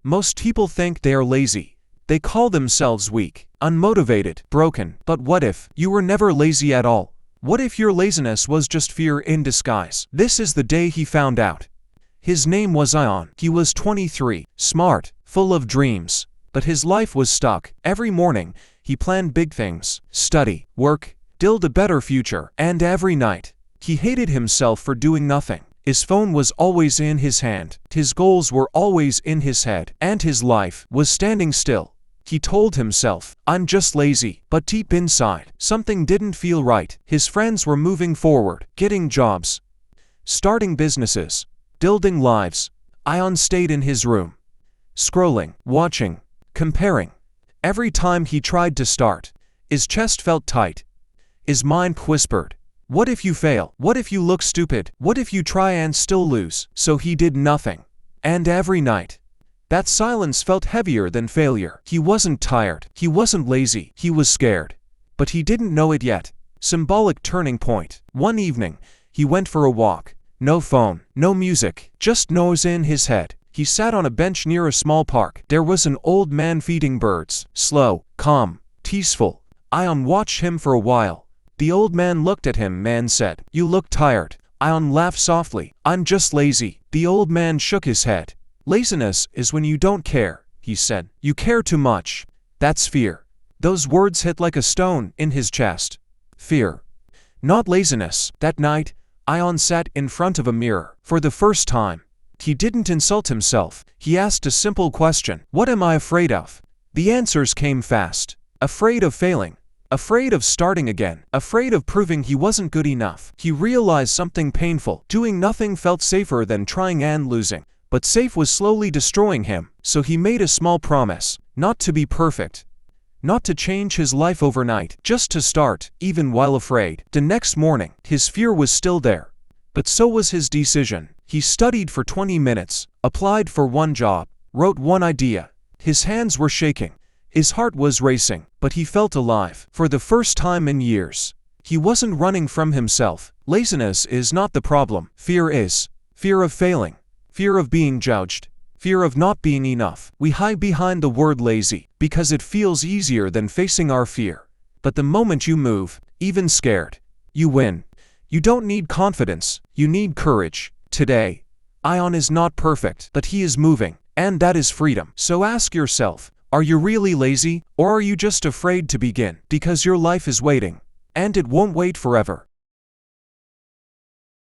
Most people think they are lazy. They call themselves weak, unmotivated, broken. But what if you were never lazy at all? What if your laziness was just fear in disguise? This is the day he found out. His name was Ion. He was 23, smart, full of dreams. But his life was stuck. Every morning, he planned big things: study, work, build a better future. And every night, he hated himself for doing nothing. His phone was always in his hand. His goals were always in his head. And his life was standing still. He told himself, "I'm just lazy." But deep inside, something didn't feel right. His friends were moving forward, getting jobs, starting businesses, building lives. Ion stayed in his room, scrolling, watching, comparing. Every time he tried to start, his chest felt tight. His mind whispered, "What if you fail? What if you look stupid? What if you try and still lose?" So he did nothing. And every night, that silence felt heavier than failure. He wasn't tired. He wasn't lazy. He was scared. But he didn't know it yet. Symbolic turning point. One evening, he went for a walk. No phone, no music, just noise in his head. He sat on a bench near a small park. There was an old man feeding birds. Slow, calm, peaceful. Ion watched him for a while. The old man looked at him and said, "You look tired." Ion laughed softly. "I'm just lazy." The old man shook his head. "Laziness is when you don't care," he said. "You care too much. That's fear." Those words hit like a stone in his chest. Fear, not laziness. That night, Ion sat in front of a mirror. For the first time, he didn't insult himself. He asked a simple question: "What am I afraid of?" The answers came fast. Afraid of failing. Afraid of starting again. Afraid of proving he wasn't good enough. He realized something painful. Doing nothing felt safer than trying and losing. But safe was slowly destroying him. So he made a small promise: not to be perfect. Not to change his life overnight. Just to start, even while afraid. The next morning, his fear was still there. But so was his decision. He studied for 20 minutes, applied for one job, wrote one idea. His hands were shaking. His heart was racing, but he felt alive. For the first time in years, he wasn't running from himself. Laziness is not the problem. Fear is. Fear of failing. Fear of being judged. Fear of not being enough. We hide behind the word lazy because it feels easier than facing our fear. But the moment you move, even scared, you win. You don't need confidence. You need courage. Today, Ion is not perfect, but he is moving, and that is freedom. So ask yourself, are you really lazy, or are you just afraid to begin? Because your life is waiting, and it won't wait forever.